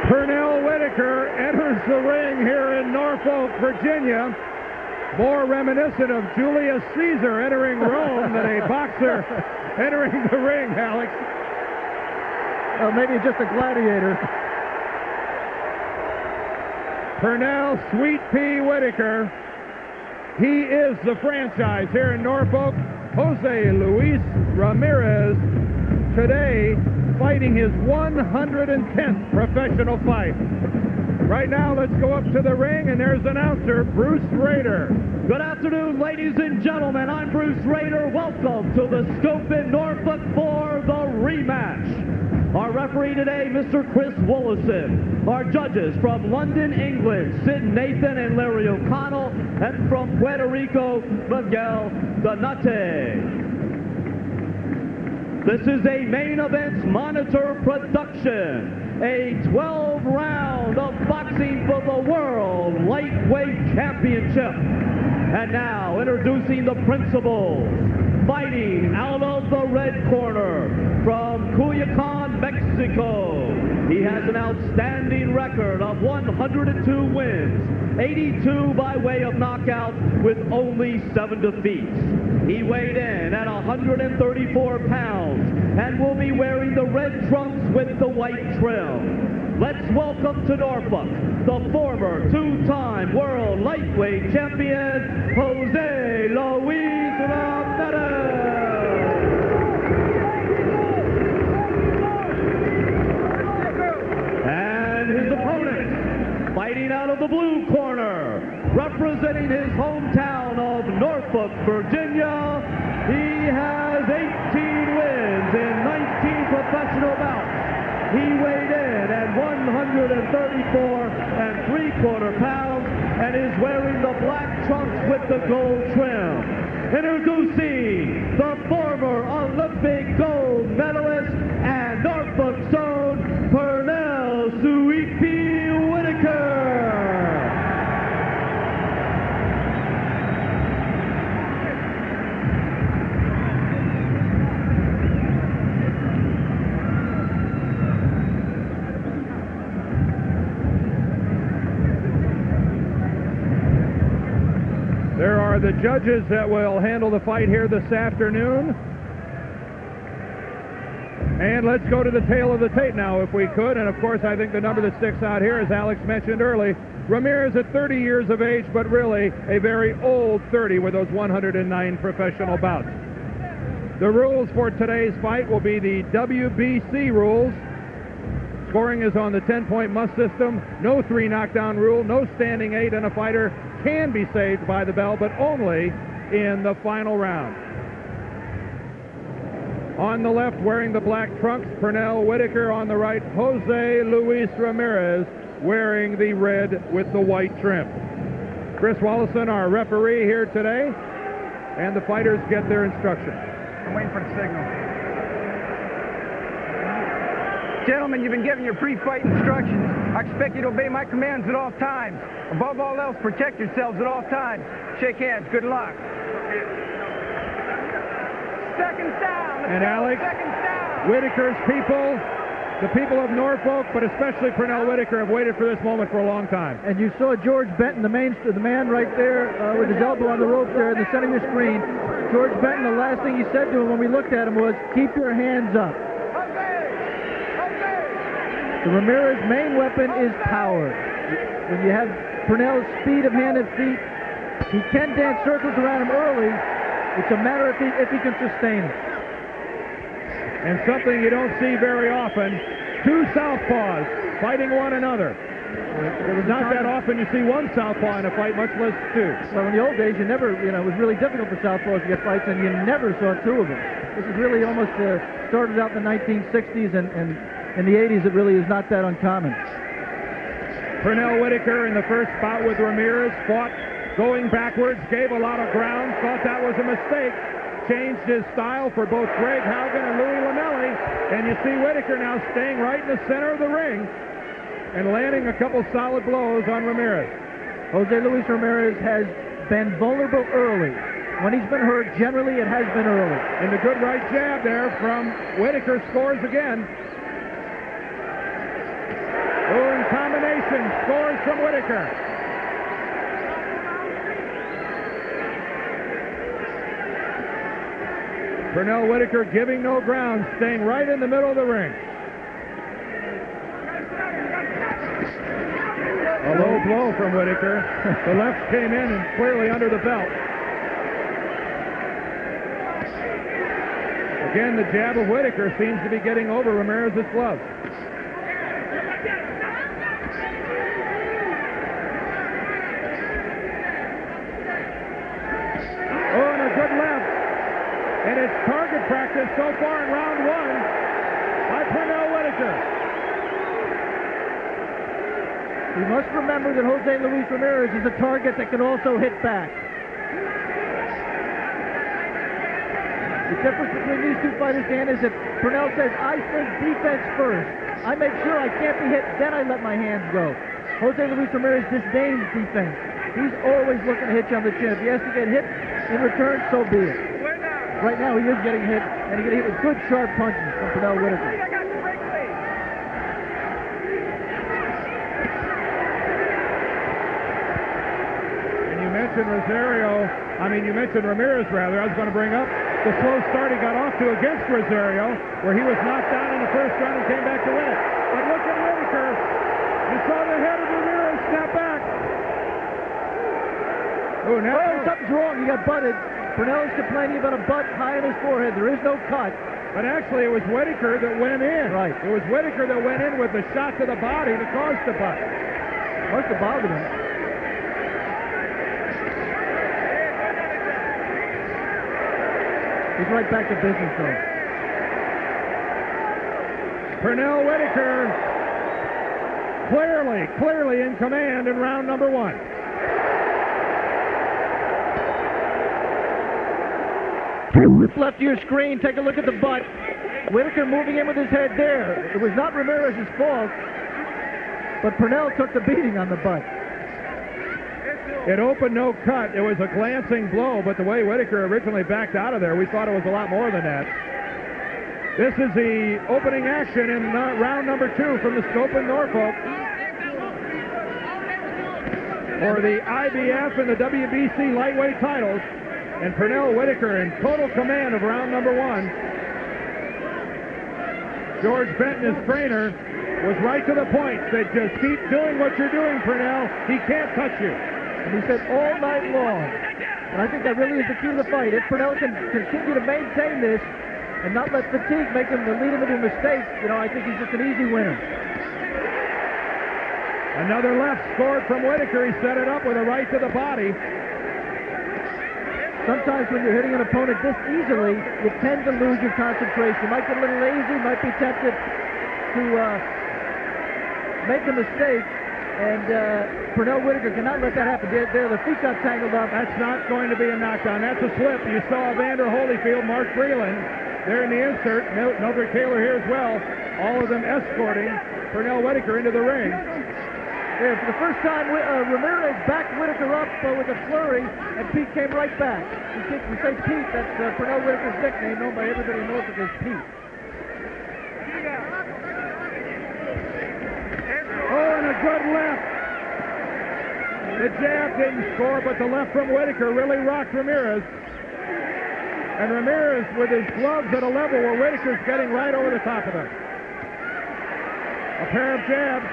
Pernell Whitaker enters the ring here in Norfolk, Virginia. More reminiscent of Julius Caesar entering Rome than a boxer entering the ring, Alex. Well, maybe just a gladiator. Pernell Sweet Pea Whitaker. He is the franchise here in Norfolk. Jose Luis Ramirez today fighting his 110th professional fight. Right now, let's go up to the ring, and there's announcer Bruce Rader. Good afternoon, ladies and gentlemen. I'm Bruce Rader. Welcome to the Scope in Norfolk for the rematch. Our referee today, Mr. Chris Willison. Our judges from London, England, Sid Nathan and Larry O'Connell, and from Puerto Rico, Miguel Donate. This is a main events monitor production, a 12-round of boxing for the World Lightweight Championship. And now, introducing the principals, fighting out of the red corner from Culiacan, Mexico. He has an outstanding record of 102 wins, 82 by way of knockout with only 7 defeats. He weighed in at 134 pounds and will be wearing the red trunks with the white trim. Let's welcome to Norfolk the former two-time world lightweight champion, Jose Luis Ramirez. And his opponent, fighting out of the blue corner, representing his hometown of Norfolk, Virginia, he has 18 wins in 19 professional bouts. He weighed in at 134 3/4 pounds and is wearing the black trunks with the gold trim. Introducing the former Olympic gold medalist and Norfolk's own Pernell Sweet Pea Whitaker. There are the judges that will handle the fight here this afternoon. And let's go to the tail of the tape now, if we could. And of course, I think the number that sticks out here, as Alex mentioned early, Ramirez at 30 years of age, but really a very old 30 with those 109 professional bouts. The rules for today's fight will be the WBC rules. Scoring is on the 10-point must system. No 3 knockdown rule, no standing 8, and a fighter can be saved by the bell, but only in the final round. On the left, wearing the black trunks, Pernell Whitaker. On the right, Jose Luis Ramirez, wearing the red with the white trim. Chris Willison, our referee here today, and the fighters get their instructions. I'm waiting for the signal. Gentlemen, you've been given your pre-fight instructions. I expect you to obey my commands at all times. Above all else, protect yourselves at all times. Shake hands. Good luck. Seconds down. And Alex, Whitaker's people, the people of Norfolk, but especially Pernell Whitaker, have waited for this moment for a long time. And you saw George Benton, the man right there with his elbow on the rope there in the center of your screen. George Benton, the last thing he said to him when we looked at him was, keep your hands up. The Ramirez main weapon is power. When you have Pernell's speed of hand and feet, he can dance circles around him early. It's a matter if he can sustain it. And something you don't see very often, 2 southpaws fighting one another. Not that often you see one southpaw in a fight, much less 2. Well, in the old days, it was really difficult for southpaws to get fights, and you never saw 2 of them. This is really almost started out in the 1960s, and in the 80s, it really is not that uncommon. Pernell Whitaker in the first bout with Ramirez fought going backwards, gave a lot of ground, thought that was a mistake, changed his style for both Greg Haugen and Louis Lamelli, and you see Whitaker now staying right in the center of the ring and landing a couple solid blows on Ramirez. Jose Luis Ramirez has been vulnerable early. When he's been hurt, generally it has been early. And the good right jab there from Whitaker scores again. Oh, and scores from Whitaker. Pernell Whitaker giving no ground, staying right in the middle of the ring. A low blow from Whitaker. The left came in and clearly under the belt. Again, the jab of Whitaker seems to be getting over Ramirez's glove. Oh, and a good left. And it's target practice so far in round one by Pernell Whitaker. We must remember that Jose Luis Ramirez is a target that can also hit back. The difference between these two fighters, Dan, is that Pernell says, I think defense first. I make sure I can't be hit, then I let my hands go. Jose Luis Ramirez disdains defense. He's always looking to hit you on the chin. If he has to get hit in return, so be it. Right now, he is getting hit, and he's getting hit with good, sharp punches from Pernell Whitaker. And you mentioned you mentioned Ramirez, rather. I was going to bring up the slow start he got off to against Rosario, where he was knocked down in the first round and came back to win it. But look at Whitaker. You saw the head of Ramirez snap back. Oh, something's wrong. He got butted. Pernell is complaining about a butt high in his forehead. There is no cut. But actually, it was Whitaker that went in. Right. It was Whitaker that went in with the shot to the body that caused the butt. Must have bothered him. He's right back to business, though. Pernell Whitaker clearly in command in round number one. Left to your screen, take a look at the butt. Whitaker moving in with his head there. It was not Ramirez's fault, but Pernell took the beating on the butt. It opened no cut. It was a glancing blow, but the way Whitaker originally backed out of there, we thought it was a lot more than that. This is the opening action in round number two from the scope in Norfolk for the IBF and the WBC lightweight titles. And Pernell Whitaker in total command of round number one. George Benton, his trainer, was right to the point. Said, just keep doing what you're doing, Pernell. He can't touch you. And he said all night long. And I think that really is the key to the fight. If Pernell can continue to maintain this and not let fatigue make him lead him into a mistake, I think he's just an easy winner. Another left scored from Whitaker. He set it up with a right to the body. Sometimes when you're hitting an opponent this easily, you tend to lose your concentration. You might get a little lazy, might be tempted to make a mistake, and Pernell Whitaker cannot let that happen. There, the feet got tangled up. That's not going to be a knockdown. That's a slip. You saw Evander Holyfield, Mark Breland, there in the insert. Mildred Taylor here as well. All of them escorting Pernell Whitaker into the ring. Yeah, for the first time, Ramirez backed Whitaker up with a flurry, and Pete came right back. We say Pete, that's Pernell Whitaker's nickname, known by everybody in Norfolk as Pete. Oh, and a good left. The jab didn't score, but the left from Whitaker really rocked Ramirez. And Ramirez, with his gloves at a level where Whitaker's getting right over the top of them. A pair of jabs.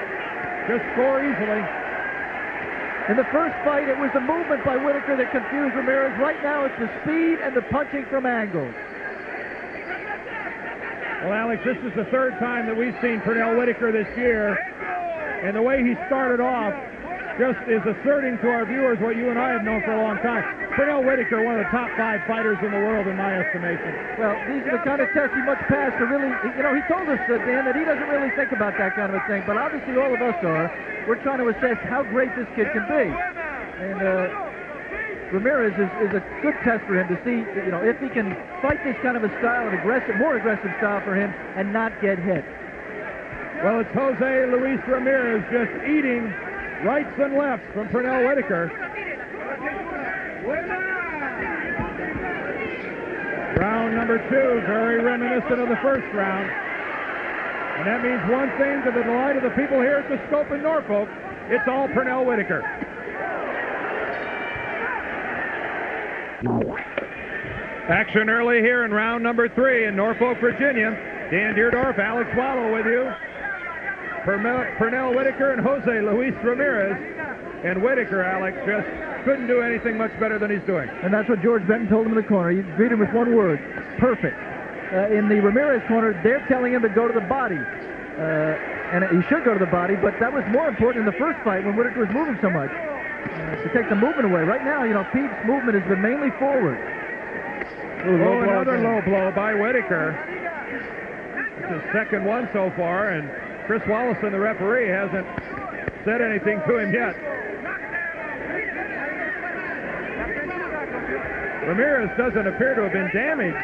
Just score easily. In the first fight, it was the movement by Whitaker that confused Ramirez. Right now, it's the speed and the punching from angles. Well, Alex, this is the third time that we've seen Pernell Whitaker this year. And the way he started off just is asserting to our viewers what you and I have known for a long time. Pernell Whitaker, one of the top 5 fighters in the world, in my estimation. Well, these are the kind of tests he must pass to really, he told us, Dan, that he doesn't really think about that kind of a thing, but obviously all of us are. We're trying to assess how great this kid can be. And Ramirez is a good test for him to see, if he can fight this kind of a style, more aggressive style for him, and not get hit. Well, it's Jose Luis Ramirez just eating rights and lefts from Pernell Whitaker. Round number 2, very reminiscent of the first round. And that means one thing, to the delight of the people here at the Scope in Norfolk, it's all Pernell Whitaker. Action early here in round number 3 in Norfolk, Virginia. Dan Deerdorf, Alex Wallow with you. Pernell Whitaker and Jose Luis Ramirez. And Whitaker, Alex, just couldn't do anything much better than he's doing. And that's what George Benton told him in the corner. He greeted him with one word: perfect. In the Ramirez corner, they're telling him to go to the body. And he should go to the body, but that was more important in the first fight when Whitaker was moving so much. To take the movement away. Right now, you know, Pete's movement has been mainly forward. Another low blow by Whitaker. It's his second one so far, and Chris Wallison, the referee, hasn't said anything to him yet. Ramirez doesn't appear to have been damaged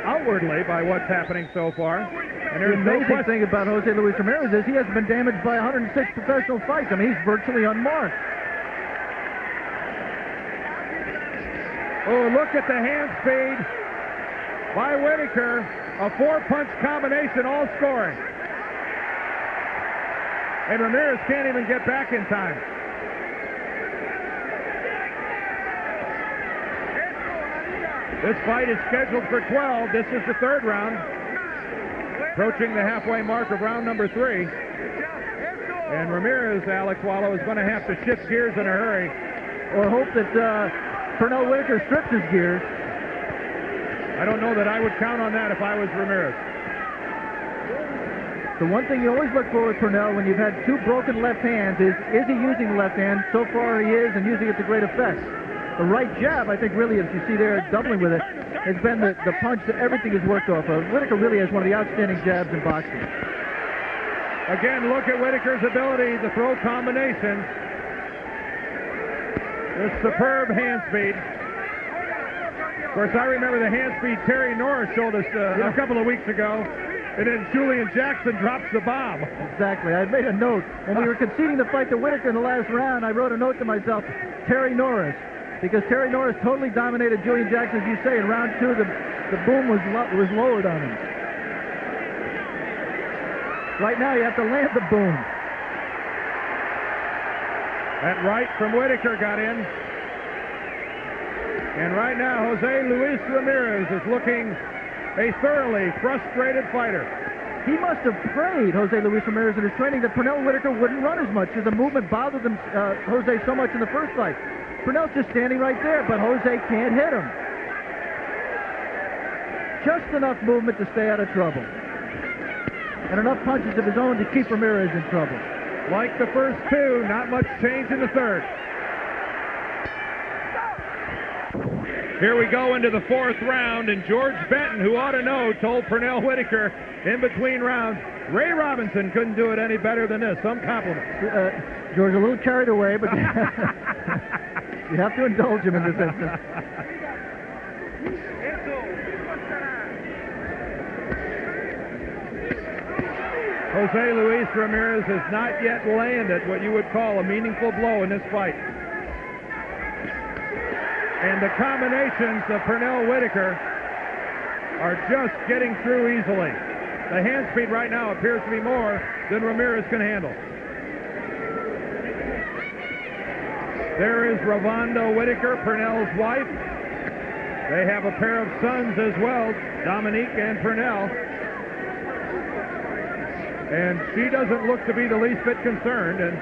outwardly by what's happening so far. And the amazing thing about Jose Luis Ramirez is he hasn't been damaged by 106 professional fights. I mean, he's virtually unmarked. Oh, look at the hand speed by Whitaker. A 4-punch combination, all scoring. And Ramirez can't even get back in time. This fight is scheduled for 12. This is the 3rd round. Approaching the halfway mark of round number 3. And Ramirez, Alex Wallow, is going to have to shift gears in a hurry. Or hope that Pernell Whitaker strips his gears. I don't know that I would count on that if I was Ramirez. The one thing you always look for with Pernell when you've had 2 broken left hands is he using the left hand? So far he is, and using it to great effect. The right jab, I think really, as you see there, doubling with it, has been the punch that everything is worked off of. Whitaker really has one of the outstanding jabs in boxing. Again, look at Whitaker's ability to throw combinations. This superb hand speed. Of course, I remember the hand speed Terry Norris showed us a couple of weeks ago, and then Julian Jackson drops the bomb. Exactly. I made a note. When we were conceding the fight to Whitaker in the last round, I wrote a note to myself, Terry Norris, because Terry Norris totally dominated Julian Jackson, as you say. In round 2, the boom was lowered on him. Right now, you have to land the boom. That right from Whitaker got in. And right now, Jose Luis Ramirez is looking a thoroughly frustrated fighter. He must have prayed, Jose Luis Ramirez, in his training that Pernell Whitaker wouldn't run as much, because the movement bothered him, Jose so much in the first fight. Pernell's just standing right there, but Jose can't hit him. Just enough movement to stay out of trouble. And enough punches of his own to keep Ramirez in trouble. Like the first 2, not much change in the 3rd. Here we go into the 4th round, and George Benton, who ought to know, told Pernell Whitaker in between rounds, Ray Robinson couldn't do it any better than this. Some compliment. George, a little carried away, but you have to indulge him in this instance. Jose Luis Ramirez has not yet landed what you would call a meaningful blow in this fight. And the combinations of Pernell Whitaker are just getting through easily. The hand speed right now appears to be more than Ramirez can handle. There is Ravonda Whitaker, Pernell's wife. They have a pair of sons as well, Dominique and Pernell. And she doesn't look to be the least bit concerned, and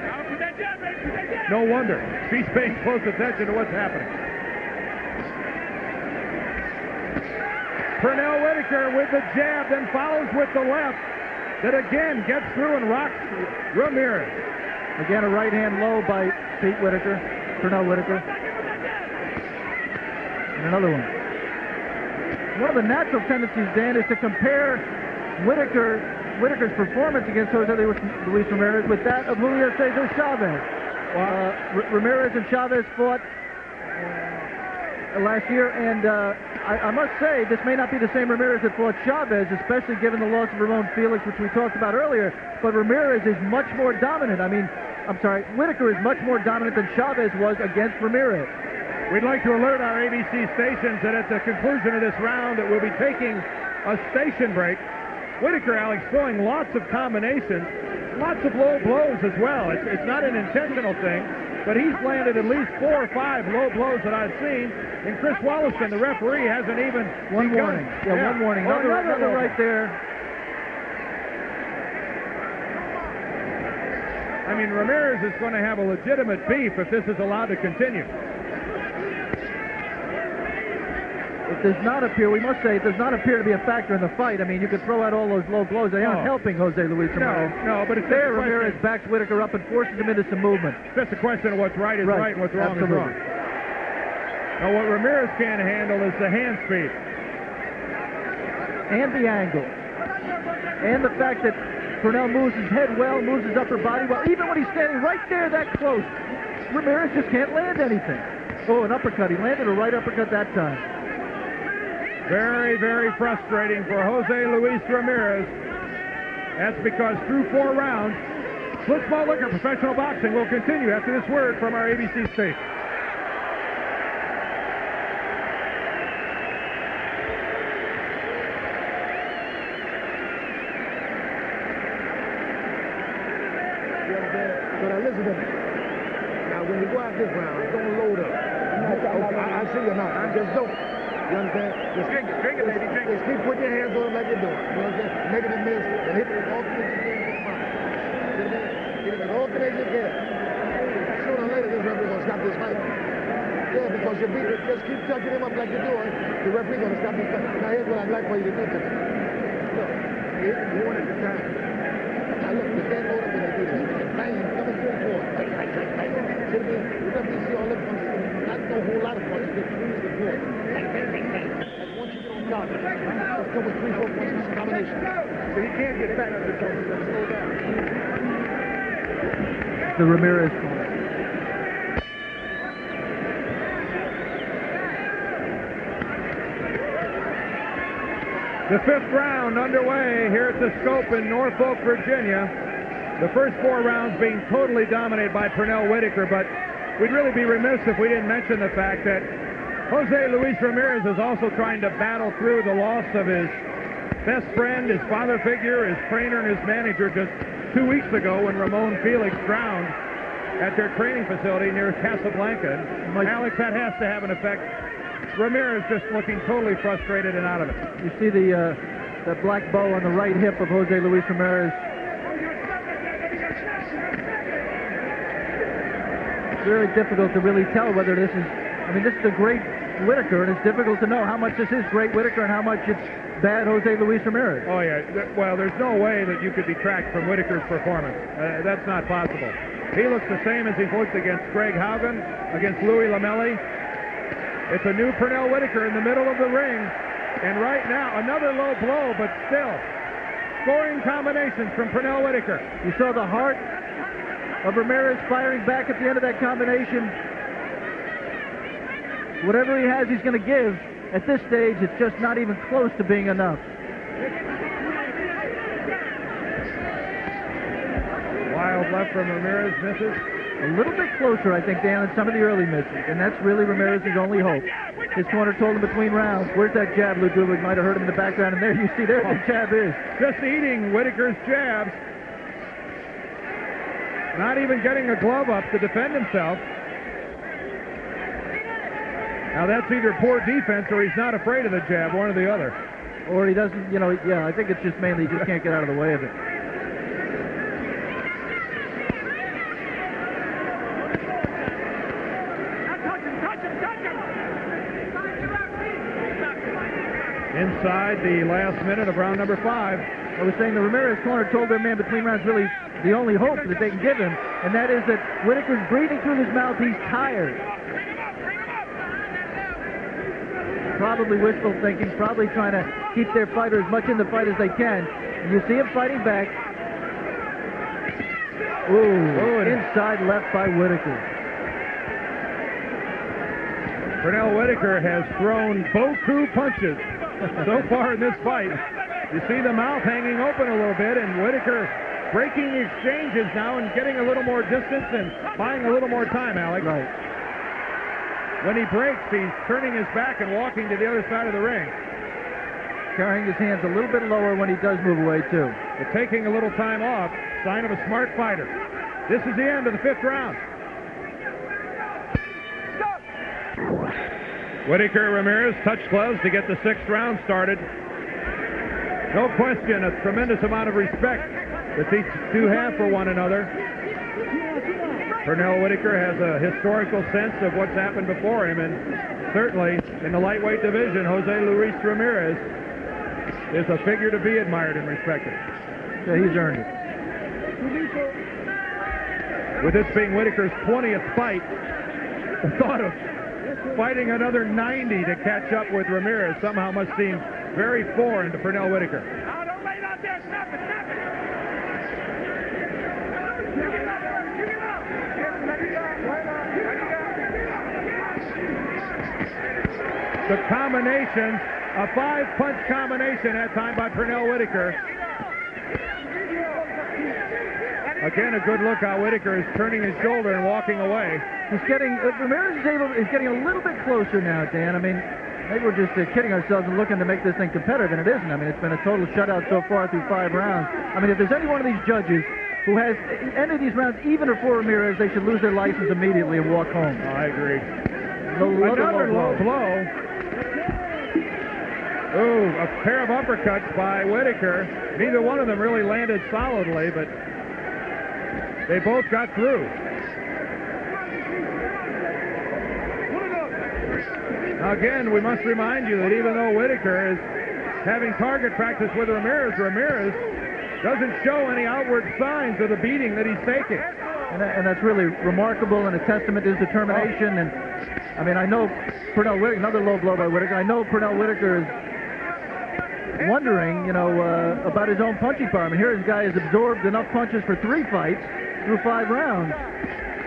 no wonder. She's paying close attention to what's happening. Pernell Whitaker with the jab, then follows with the left, that again gets through and rocks Ramirez. Again, a right hand low by Pernell Whitaker. And another one. One of the natural tendencies, Dan, is to compare Whitaker's performance against Jose Luis Ramirez with that of Julio Cesar Chavez. Ramirez and Chavez fought last year, and I must say, this may not be the same Ramirez that fought Chavez, especially given the loss of Ramon Felix, which we talked about earlier, but Ramirez is much more dominant. Whitaker is much more dominant than Chavez was against Ramirez. We'd like to alert our ABC stations that at the conclusion of this round that we'll be taking a station break. Whitaker, Alex, throwing lots of combinations. lots of low blows as well. It's not an intentional thing, but he's landed at least 4 or 5 low blows that I've seen. And Chris Wollaston, the referee, hasn't even one begun. warning. Yeah, one warning. Another right there. I mean, Ramirez is going to have a legitimate beef if this is allowed to continue. It does not appear, we must say, it does not appear to be a factor in the fight. I mean, you could throw out all those low blows. They aren't helping Jose Luis Ramirez. No, but it's there. Ramirez backs Whitaker up and forces him into some movement. It's just a question of what's right is right and what's wrong is wrong. Now, what Ramirez can't handle is the hand speed. And the angle. And the fact that Purnell moves his head well, moves his upper body well. Even when he's standing right there that close, Ramirez just can't land anything. Oh, an uppercut. He landed a right uppercut that time. Very, very frustrating for Jose Luis Ramirez. That's because through 4 rounds, Split Small Liquor Professional Boxing will continue after this word from our ABC station. Listen to me. Now, when you go out this round, don't load up. I see you not. Just don't. You understand? Just drink it, baby. Drink it. Just keep putting your hands on him like you're doing. You understand? Make it a miss and hit it alternate you can. Get it as alternate you can. Sooner or later, this referee gonna stop this fight. Yeah, because you beat it. Just keep tucking him up like you're doing. The referee gonna stop this fight. Now, here's what I'd like for you to do today. Look, you hit one at a time. Now, look, you can't load up when they do this. Bang, coming through the floor. Bang, bang, bang, bang. The referee see all them not no whole lot of points. Just through the floor. Bang, bang, bang, bang. And once you get on top, just come with 3, 4 points in combination. So he can't get back up the top. He's gonna slow down. The Ramirez corner. The 5th round underway here at the Scope in Norfolk, Virginia. The first 4 rounds being totally dominated by Purnell Whitaker, but we'd really be remiss if we didn't mention the fact that Jose Luis Ramirez is also trying to battle through the loss of his best friend, his father figure, his trainer, and his manager just 2 weeks ago when Ramon Felix drowned at their training facility near Casablanca. Alex, that has to have an effect. Ramirez just looking totally frustrated and out of it. You see the black bow on the right hip of Jose Luis Ramirez. It's very difficult to really tell whether this is, I mean, this is a great Whitaker, and it's difficult to know how much this is great Whitaker and how much it's bad Jose Luis Ramirez. Oh, yeah. Well, there's no way that you could detract from Whitaker's performance. That's not possible. He looks the same as he's looked against Greg Haugen, against Louis Lamelli. It's a new Purnell Whitaker in the middle of the ring. And right now, another low blow, but still, scoring combinations from Purnell Whitaker. You saw the heart of Ramirez firing back at the end of that combination. Whatever he has, he's going to give. At this stage, it's just not even close to being enough. Wild left from Ramirez, misses. A little bit closer, I think, Dan, than some of the early misses, and that's really Ramirez's only hope. His corner told him between rounds, where's that jab, Lou Dulig? Might have heard him in the background, and there you see, there the jab is. Just eating Whitaker's jabs. Not even getting a glove up to defend himself. Now that's either poor defense or he's not afraid of the jab, one or the other. Or he doesn't, you know, yeah, I think it's just mainly he just can't get out of the way of it. Inside the last minute of round number 5. I was saying the Ramirez corner told their man between rounds really the only hope that they can give him, and that is that Whitaker's breathing through his mouth. He's tired. Probably wishful thinking, probably trying to keep their fighter as much in the fight as they can. And you see him fighting back. Ooh, inside left by Whitaker. Purnell Whitaker has thrown beaucoup punches so far in this fight. You see the mouth hanging open a little bit, and Whitaker breaking the exchanges now and getting a little more distance and buying a little more time, Alex. Right. When he breaks, he's turning his back and walking to the other side of the ring. Carrying his hands a little bit lower when he does move away, too. But taking a little time off. sign of a smart fighter. This is the end of the 5th round. Whitaker Ramirez touch gloves to get the 6th round started. No question, a tremendous amount of respect that these two have for one another. Pernell Whitaker has a historical sense of what's happened before him, and certainly in the lightweight division, Jose Luis Ramirez is a figure to be admired and respected. Yeah, he's earned it. With this being Whitaker's 20th fight, the thought of fighting another 90 to catch up with Ramirez somehow must seem very foreign to Pernell Whitaker. Now, don't lay it out there. Snap it, snap it. The combination, a 5-punch combination that time by Pernell Whitaker. Again, a good look how Whitaker is turning his shoulder and walking away. He's getting, Ramirez is getting a little bit closer now, Dan. I mean, maybe we're just kidding ourselves and looking to make this thing competitive, and it isn't. I mean, it's been a total shutout so far through 5 rounds. I mean, if there's any one of these judges who has ended these rounds even for Ramirez, they should lose their license immediately and walk home. I agree. Another low blow. Ooh, a pair of uppercuts by Whitaker. Neither one of them really landed solidly, but they both got through. Again, we must remind you that even though Whitaker is having target practice with Ramirez, Ramirez doesn't show any outward signs of the beating that he's taking. And that's really remarkable and a testament to his determination. And I mean, I know Pernell Whitaker, another low blow by Whitaker. I know Pernell Whitaker is wondering, you know, about his own punching power. I mean, here this guy has absorbed enough punches for 3 fights through 5 rounds.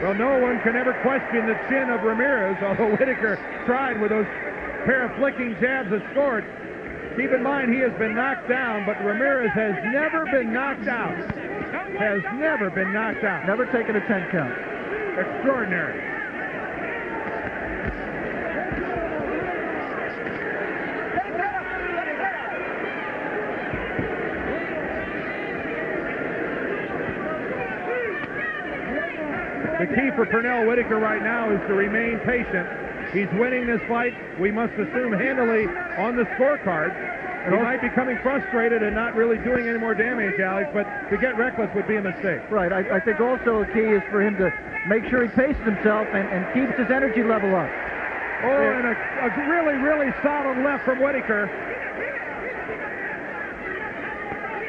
Well, no one can ever question the chin of Ramirez, although Whitaker tried with those pair of flicking jabs that scored. Keep in mind, he has been knocked down, but Ramirez has never been knocked out. Has never been knocked out. Never taken a 10 count. Extraordinary. The key for Pernell Whitaker right now is to remain patient. He's winning this fight, we must assume, handily on the scorecard. He might be becoming frustrated and not really doing any more damage, Alex, but to get reckless would be a mistake. Right. I think also a key is for him to make sure he paces himself and keeps his energy level up. Oh, and a really, really solid left from Whitaker.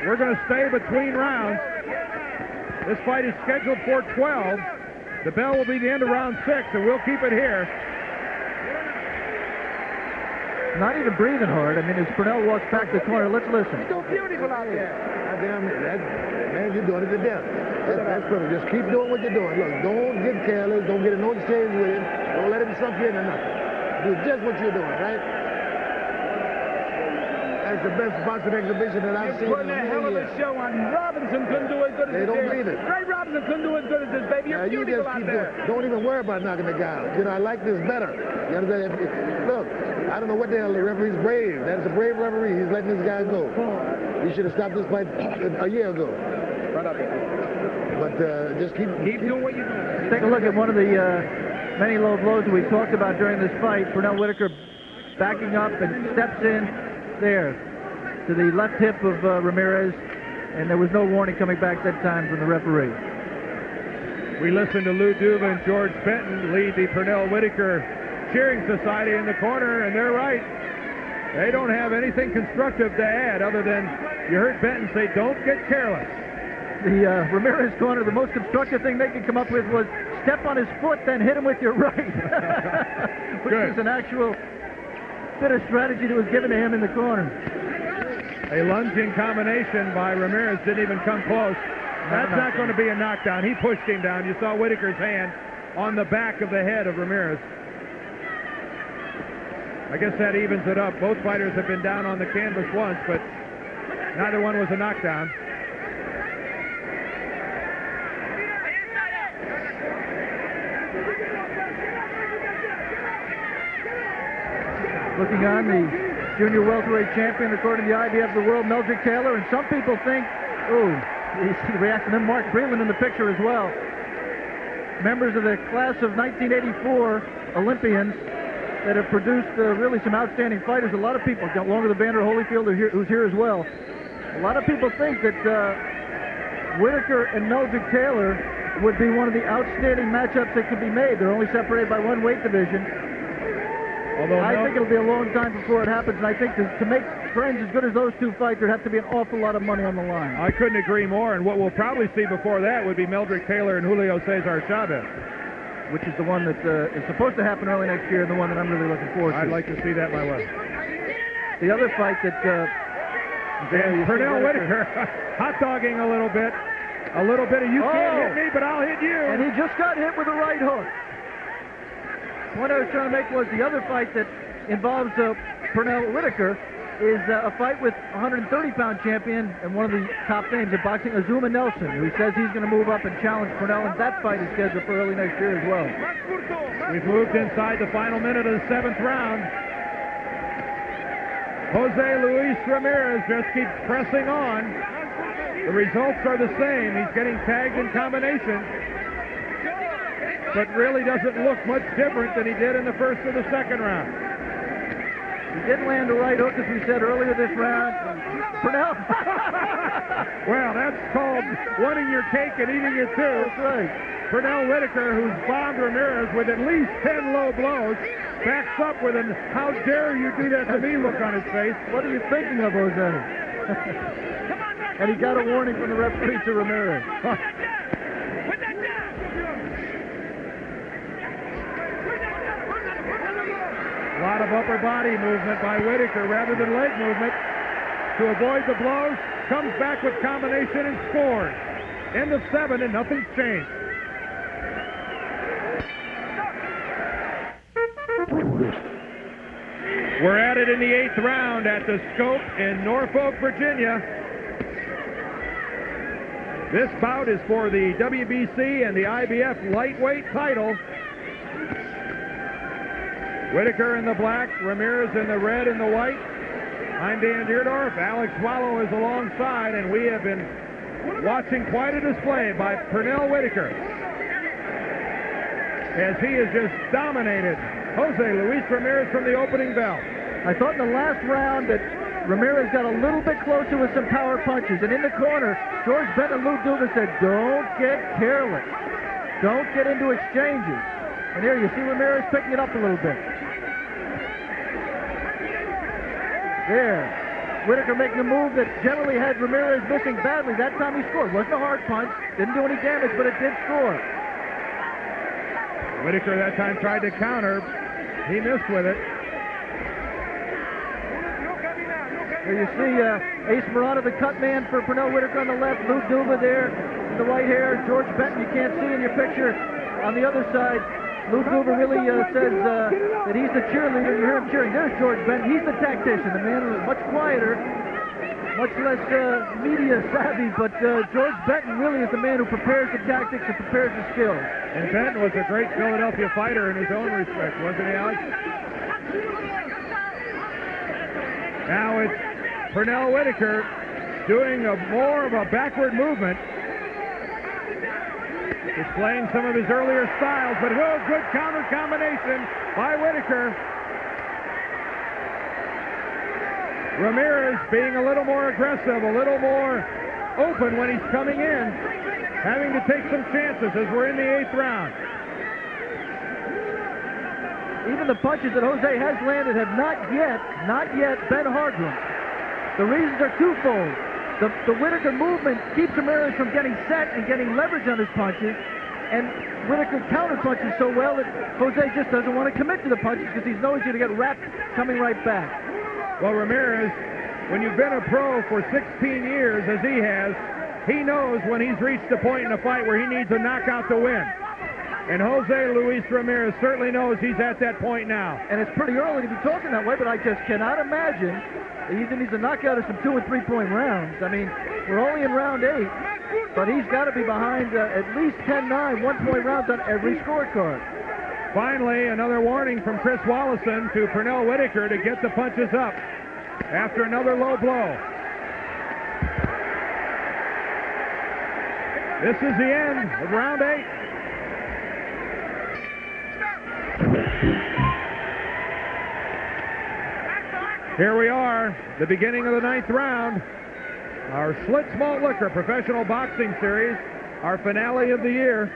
We're going to stay between rounds. This fight is scheduled for 12. The bell will be the end of round 6, and we'll keep it here. Not even breathing hard. I mean, as Pernell walks back to the corner, let's listen. It's so beautiful out there. Man, you're doing it to death. That's perfect. Just keep doing what you're doing. Look, don't get careless. Don't get in no exchange with him. Don't let him sunk you in or nothing. Do just what you're doing, right? That's the best boxing exhibition that I've seen in a hell of a show, and Robinson couldn't do as good as they don't believe it. Ray Robinson couldn't do as good as this, baby. You're you beautiful just out keep there. doing. Don't even worry about knocking the guy out. You know, I like this better. You understand? Look, I don't know what the hell the referee's brave. That's a brave referee. He's letting this guy go. He should have stopped this fight a year ago. Right up here. But just keep doing what you're doing. Take a look at one of the many low blows that we talked about during this fight. Pernell Whitaker backing up and steps in there to the left hip of Ramirez, and there was no warning coming back that time from the referee. We listened to Lou Duva and George Benton lead the Pernell Whitaker Cheering Society in the corner, and they're right. They don't have anything constructive to add other than you heard Benton say, don't get careless. The Ramirez corner, the most constructive thing they could come up with was step on his foot, then hit him with your right. Which is an actual bit of strategy that was given to him in the corner. A lunging combination by Ramirez didn't even come close. That's not going to be a knockdown. He pushed him down. You saw Whitaker's hand on the back of the head of Ramirez. I guess that evens it up. Both fighters have been down on the canvas once, but neither one was a knockdown. Looking on, the junior welterweight champion, according to the IBF of the world, Meldrick Taylor, and some people think, ooh, You see the reaction. Then Mark Breland in the picture as well. Members of the class of 1984 Olympians that have produced really some outstanding fighters. A lot of people, along with Evander Holyfield, who's here as well. A lot of people think that Whitaker and Meldrick Taylor would be one of the outstanding matchups that could be made. They're only separated by one weight division. Although I think it'll be a long time before it happens, and I think to make friends as good as those two fight, there'd have to be an awful lot of money on the line. I couldn't agree more, and what we'll probably see before that would be Meldrick Taylor and Julio Cesar Chavez. Which is the one that is supposed to happen early next year, and the one that I'm really looking forward to. I'd like to see that my way. The other fight that... Pernell Whitaker hot-dogging a little bit. A little bit of you can't hit me, but I'll hit you. And he just got hit with a right hook. What I was trying to make was the other fight that involves Pernell Whitaker is a fight with 130-pound champion and one of the top names in boxing, Azuma Nelson, who says he's going to move up and challenge Pernell, and that fight is scheduled for early next year as well. We've moved inside the final minute of the 7th round. Jose Luis Ramirez just keeps pressing on. The results are the same. He's getting tagged in combination, but really doesn't look much different than he did in the first or the second round. He did land a right hook, as we said earlier this round. Pernell. Well, that's called wanting your cake and eating it too. That's right. Pernell Whitaker, who's bombed Ramirez with at least 10 low blows, backs up with an "how dare you do that to me" look on his face. What are you thinking of, Jose? And he got a warning from the referee to Ramirez. A lot of upper body movement by Whitaker rather than leg movement to avoid the blows. Comes back with combination and scores. End of 7 and nothing's changed. We're at it in the 8th round at the Scope in Norfolk, Virginia. This bout is for the WBC and the IBF lightweight title. Whitaker in the black, Ramirez in the red and the white. I'm Dan Deerdorf. Alex Wallow is alongside, and we have been watching quite a display by Pernell Whitaker as he has just dominated Jose Luis Ramirez from the opening bell. I thought in the last round that Ramirez got a little bit closer with some power punches, and in the corner, George Benton and Lou Duva said, "Don't get careless. Don't get into exchanges." And here you see Ramirez picking it up a little bit. There. Whitaker making a move that generally had Ramirez missing badly. That time he scored. Wasn't a hard punch. Didn't do any damage, but it did score. Whitaker that time tried to counter. He missed with it. There you see Ace Morata, the cut man for Pernell Whitaker on the left. Lou Duva there in the white hair. George Benton, you can't see in your picture on the other side. Lou Duva really says that he's the cheerleader. You hear him cheering. There's George Benton. He's the tactician, the man who's much quieter, much less media savvy, but George Benton really is the man who prepares the tactics and prepares the skills. And Benton was a great Philadelphia fighter in his own respect, wasn't he, Alex? Now it's Pernell Whitaker doing more of a backward movement, displaying some of his earlier styles, but good counter combination by Whitaker. Ramirez being a little more aggressive, a little more open when he's coming in, having to take some chances as we're in the 8th round. Even the punches that Jose has landed have not yet been hard ones. The reasons are twofold. The Whitaker movement keeps Ramirez from getting set and getting leverage on his punches, and Whitaker counter punches so well that Jose just doesn't want to commit to the punches because he knows he's going to get wrapped coming right back. Well, Ramirez, when you've been a pro for 16 years, as he has, he knows when he's reached a point in a fight where he needs a knockout to win. And Jose Luis Ramirez certainly knows he's at that point now. And it's pretty early to be talking that way, but I just cannot imagine that he either needs a knockout or some 2- and 3-point rounds. I mean, we're only in round 8, but he's got to be behind at least 10-9 one-point rounds on every scorecard. Finally, another warning from Chris Wallison to Pernell Whitaker to get the punches up after another low blow. This is the end of round 8. Here we are, the beginning of the 9th round. Our Schlitz Malt Liquor Professional Boxing Series, our finale of the year.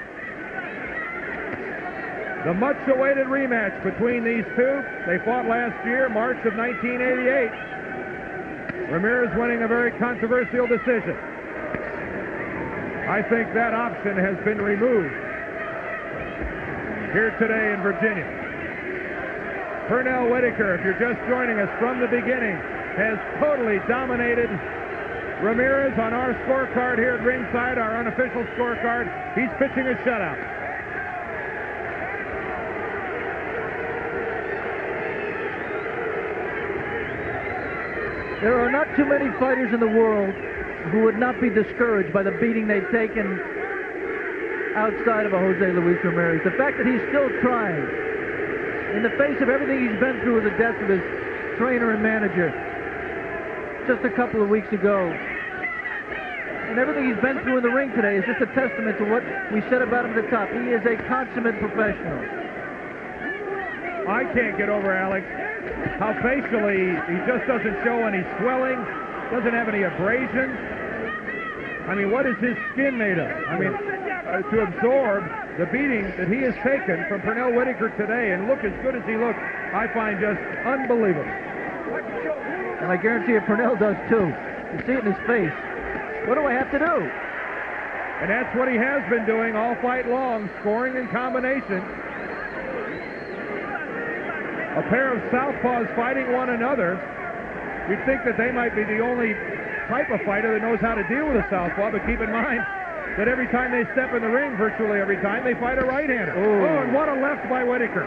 The much-awaited rematch between these two. They fought last year, March of 1988. Ramirez winning a very controversial decision. I think that option has been removed here today in Virginia. Pernell Whitaker, if you're just joining us from the beginning, has totally dominated Ramirez on our scorecard here at ringside, our unofficial scorecard. He's pitching a shutout. There are not too many fighters in the world who would not be discouraged by the beating they've taken outside of a Jose Luis Ramirez. The fact that he's still trying, in the face of everything he's been through with the death of his trainer and manager just a couple of weeks ago, and everything he's been through in the ring today is just a testament to what we said about him at the top. He is a consummate professional. I can't get over, Alex, how facially he just doesn't show any swelling, doesn't have any abrasions. I mean, what is his skin made of? I mean, to absorb the beating that he has taken from Pernell Whitaker today and look as good as he looks, I find just unbelievable. And I guarantee you Pernell does too. You see it in his face. What do I have to do? And that's what he has been doing all fight long, scoring in combination. A pair of southpaws fighting one another. You'd think that they might be the only type of fighter that knows how to deal with a southpaw, but keep in mind that every time they step in the ring, virtually every time, they fight a right-hander. Oh, and what a left by Whitaker.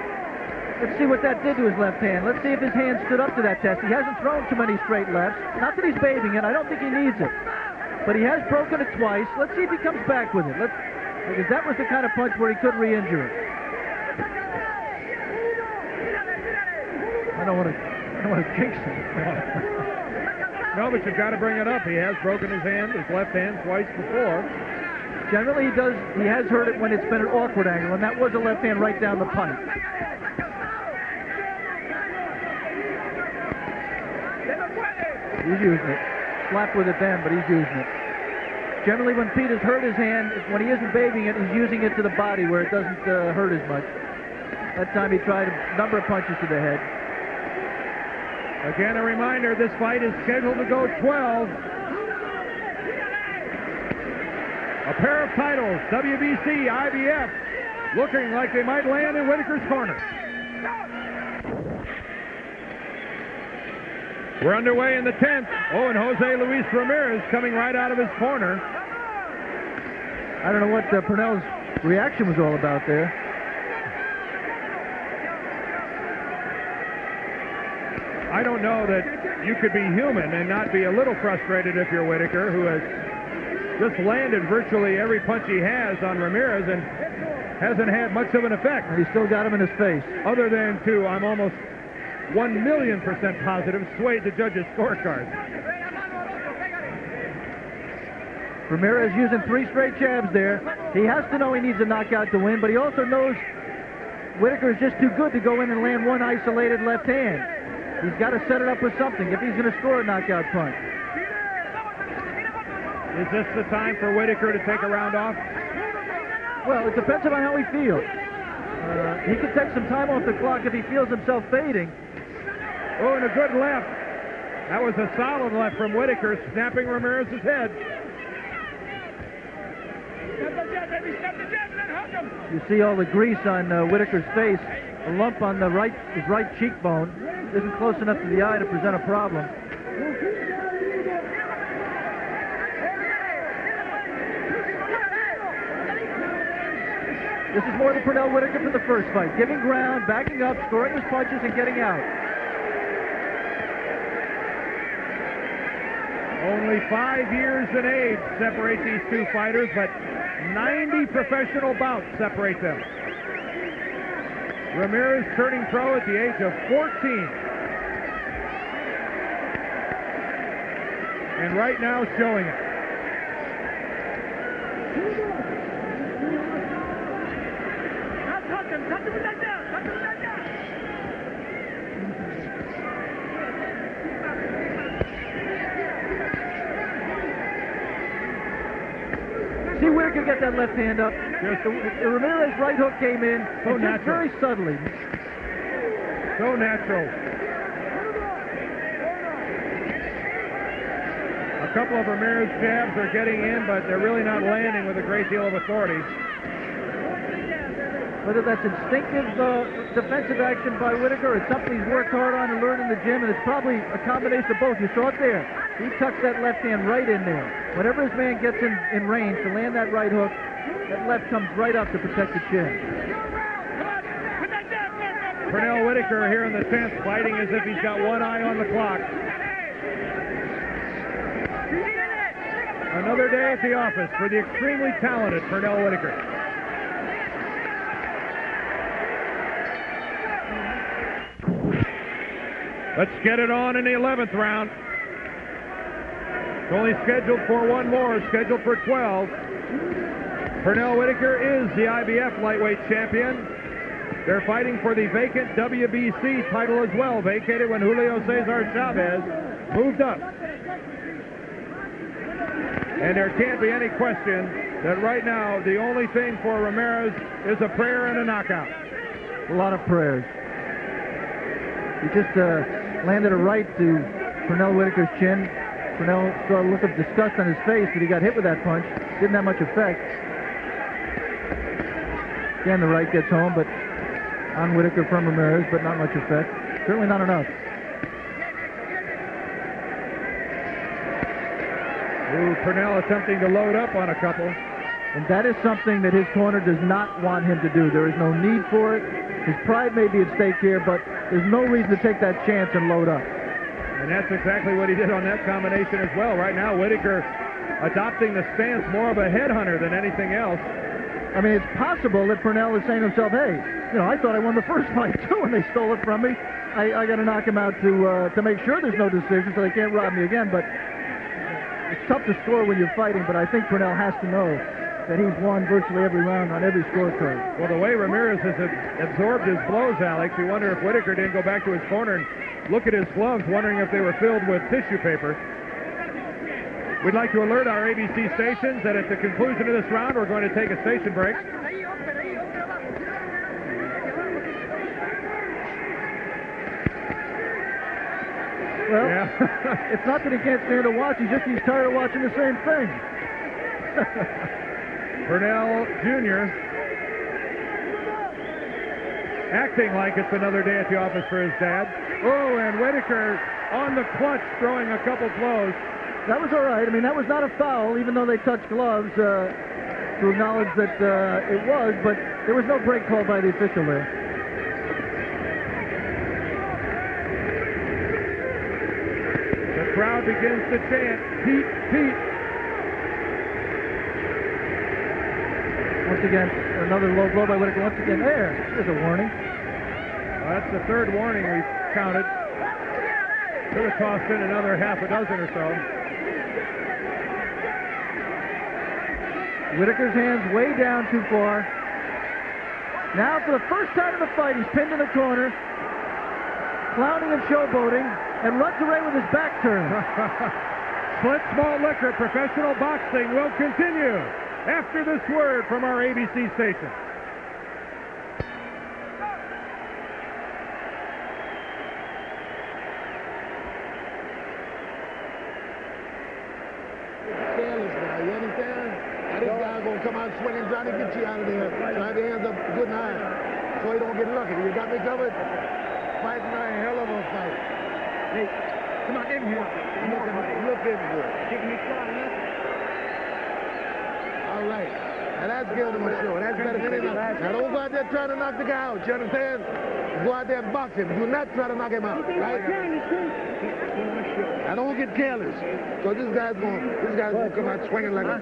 Let's see what that did to his left hand. Let's see if his hand stood up to that test. He hasn't thrown too many straight lefts. Not that he's bathing it. I don't think he needs it. But he has broken it twice. Let's see if he comes back with it. Because that was the kind of punch where he could re-injure it. I don't want to jinx him. No, but you've got to bring it up. He has broken his left hand twice before. Generally, he has hurt it when it's been an awkward angle, and that was a left hand right down the pipe. He's using it. Slapped with it then, but he's using it. Generally, when Pete has hurt his hand, when he isn't bathing it, he's using it to the body where it doesn't hurt as much. That time he tried a number of punches to the head. Again, a reminder, this fight is scheduled to go 12. A pair of titles, WBC, IBF, looking like they might land in Whitaker's corner. We're underway in the 10th. Oh, and Jose Luis Ramirez coming right out of his corner. I don't know what Pernell's reaction was all about there. I don't know that you could be human and not be a little frustrated if you're Whitaker, who has just landed virtually every punch he has on Ramirez and hasn't had much of an effect. And he still got him in his face. Other than to, I'm almost 1,000,000% positive, swayed the judges' scorecard. Ramirez using 3 straight jabs there. He has to know he needs a knockout to win, but he also knows Whitaker is just too good to go in and land one isolated left hand. He's got to set it up with something if he's going to score a knockout punch. Is this the time for Whitaker to take a round off? Well, it depends on how he feels. He could take some time off the clock if he feels himself fading. Oh, and a good left. That was a solid left from Whitaker, snapping Ramirez's head. You see all the grease on Whitaker's face, a lump on his right cheekbone. Isn't close enough to the eye to present a problem. This is more than Pernell Whitaker for the first fight. Giving ground, backing up, scoring his punches, and getting out. Only 5 years in age separate these two fighters, but 90 professional bouts separate them. Ramirez turning pro at the age of 14. And right now showing it. See Whitaker get that left hand up. The Ramirez right hook came in So just natural. very subtly. So natural. A couple of Ramirez jabs are getting in, but they're really not landing with a great deal of authority. Whether that's instinctive defensive action by Whitaker, it's something he's worked hard on and learned in the gym, and it's probably a combination of both. You saw it there. He tucks that left hand right in there. Whenever his man gets in range to land that right hook, that left comes right up to protect the chin. Pernell Whitaker here in the 10th, fighting as if he's got one eye on the clock. Another day at the office for the extremely talented Pernell Whitaker. Let's get it on in the 11th round. It's only scheduled for one more, scheduled for 12. Pernell Whitaker is the IBF lightweight champion. They're fighting for the vacant WBC title as well, vacated when Julio Cesar Chavez moved up. And there can't be any question that right now the only thing for Ramirez is a prayer and a knockout. A lot of prayers. He just landed a right to Pernell Whitaker's chin. Pernell saw a look of disgust on his face that he got hit with that punch. Didn't have much effect. Again, the right gets home, but on Whitaker from Ramirez, but not much effect. Certainly not enough. Ooh, Pernell attempting to load up on a couple. And that is something that his corner does not want him to do. There is no need for it. His pride may be at stake here, but there's no reason to take that chance and load up. And that's exactly what he did on that combination as well. Right now, Whitaker adopting the stance more of a headhunter than anything else. I mean, it's possible that Pernell is saying to himself, hey, you know, I thought I won the first fight too when they stole it from me. I got to knock him out to make sure there's no decision so they can't rob me again. But it's tough to score when you're fighting, but I think Pernell has to know that he's won virtually every round on every scorecard. Well, the way Ramirez has absorbed his blows, Alex, you wonder if Whitaker didn't go back to his corner and look at his gloves, wondering if they were filled with tissue paper. We'd like to alert our ABC stations that at the conclusion of this round, we're going to take a station break. Well, it's not that he can't stand to watch, he's tired of watching the same thing. Pernell Jr. acting like it's another day at the office for his dad. Oh, and Whitaker on the clutch, throwing a couple blows. That was all right. I mean, that was not a foul, even though they touched gloves, to acknowledge that it was, but there was no break called by the official there. The crowd begins to chant, Pete, Pete. Once again, another low blow by Whitaker. Once again, there's a warning. Well, that's the third warning we've counted. Could have tossed in another half a dozen or so. Whitaker's hands way down too far. Now, for the first time in the fight, he's pinned in the corner, clowning and showboating, and runs away with his back turned. Split Small Liquor Professional Boxing will continue after this word from our ABC station. Come out swinging, trying to get you out of there. Trying to hands up good and high so he don't get lucky. You got me covered? Fighting a hell of a fight. Hey, come on, in here. Looking good. Kicking me far enough. All right. Now that's giving him a show. That's better than anything. Now don't go out there trying to knock the guy out. You understand? Go out there and box him. Do not try to knock him out. Right? I don't get careless. So this guy's gonna come out swinging like a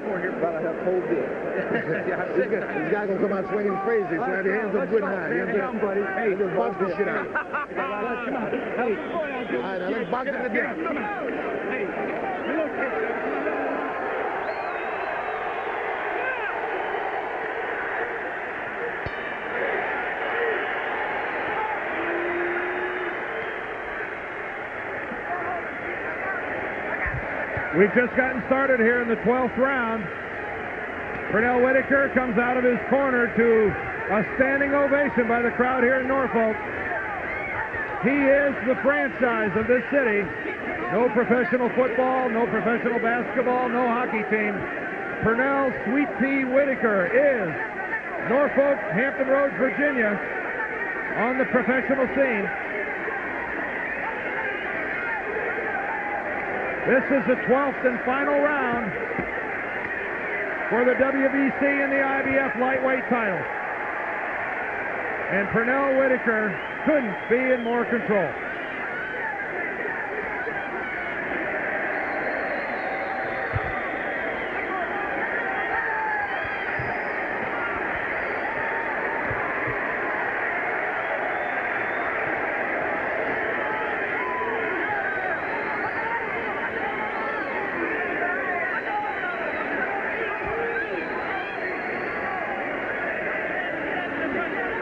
this guy's gonna come out swinging crazy. So have your hands up good and high. You understand? buddy. Hey, just box this shit out. Come on. All Hey. right, now let's box it to death. Hey. We've just gotten started here in the 12th round. Pernell Whitaker comes out of his corner to a standing ovation by the crowd here in Norfolk. He is the franchise of this city. No professional football, no professional basketball, no hockey team. Pernell Sweet Pea Whitaker is Norfolk, Hampton Roads, Virginia, on the professional scene. This is the 12th and final round for the WBC and the IBF lightweight title. And Pernell Whitaker couldn't be in more control.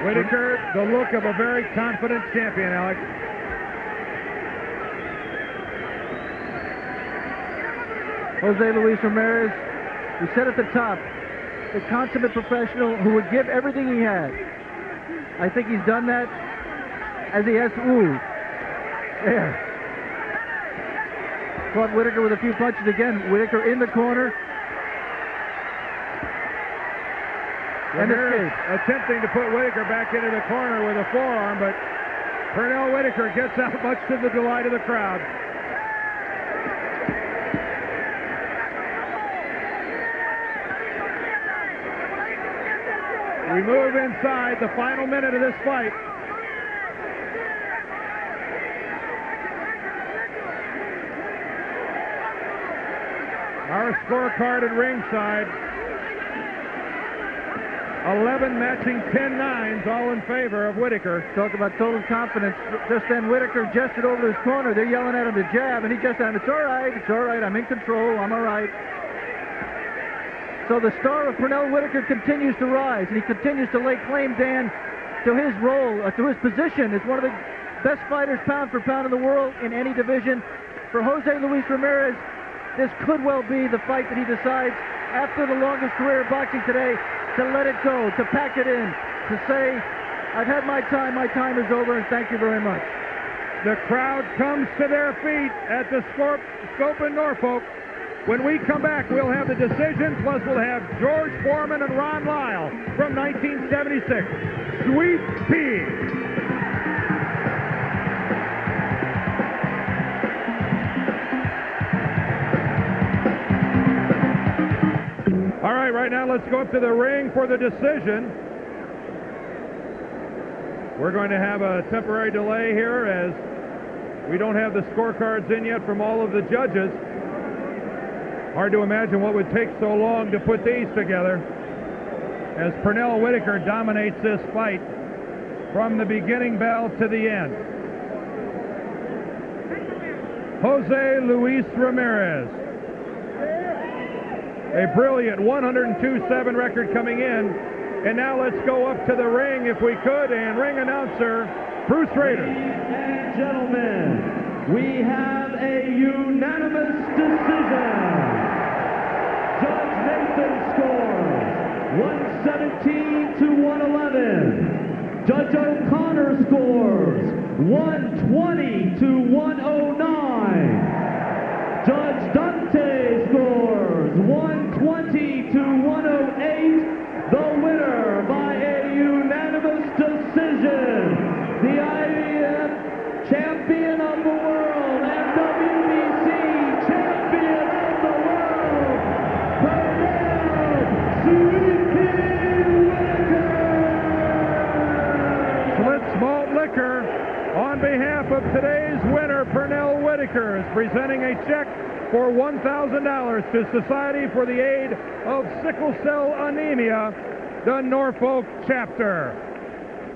Whitaker, the look of a very confident champion, Alex. Jose Luis Ramirez, we said at the top, the consummate professional who would give everything he had. I think he's done that as he has, there. Caught Whitaker with a few punches again. Whitaker in the corner. Ramirez attempting to put Whitaker back into the corner with a forearm, but Pernell Whitaker gets out much to the delight of the crowd. We move inside the final minute of this fight. Our scorecard at ringside, 11 matching 10-9s, all in favor of Whitaker. Talk about total confidence. Just then Whitaker gestured over to his corner. They're yelling at him to jab, and he just said, it's all right, I'm in control, I'm all right. So the star of Pernell Whitaker continues to rise, and he continues to lay claim, Dan, to his role, to his position as one of the best fighters pound for pound in the world in any division. For Jose Luis Ramirez, this could well be the fight that he decides, after the longest career of boxing today, to let it go, to pack it in, to say, I've had my time is over, and thank you very much. The crowd comes to their feet at the Scope in Norfolk. When we come back, we'll have the decision, plus we'll have George Foreman and Ron Lyle from 1976. Sweet Pea. All right, right now let's go up to the ring for the decision. We're going to have a temporary delay here as we don't have the scorecards in yet from all of the judges. Hard to imagine what would take so long to put these together as Pernell Whitaker dominates this fight from the beginning bell to the end. Jose Luis Ramirez, a brilliant 102-7 record coming in. And now let's go up to the ring, if we could, and ring announcer Bruce Rader. Ladies and gentlemen, we have a unanimous decision. Judge Nathan scores 117 to 111. Judge O'Connor scores 120 to 109. Judge Dante scores 120 to 108. The winner by a unanimous decision, the IBF champion of the world and WBC champion of the world, Pernell Sweet Pea Whitaker. Schlitz Malt Liquor, on behalf of today's winner, Pernell Whitaker, is presenting a check for $1,000 to Society for the Aid of Sickle Cell Anemia, the Norfolk chapter.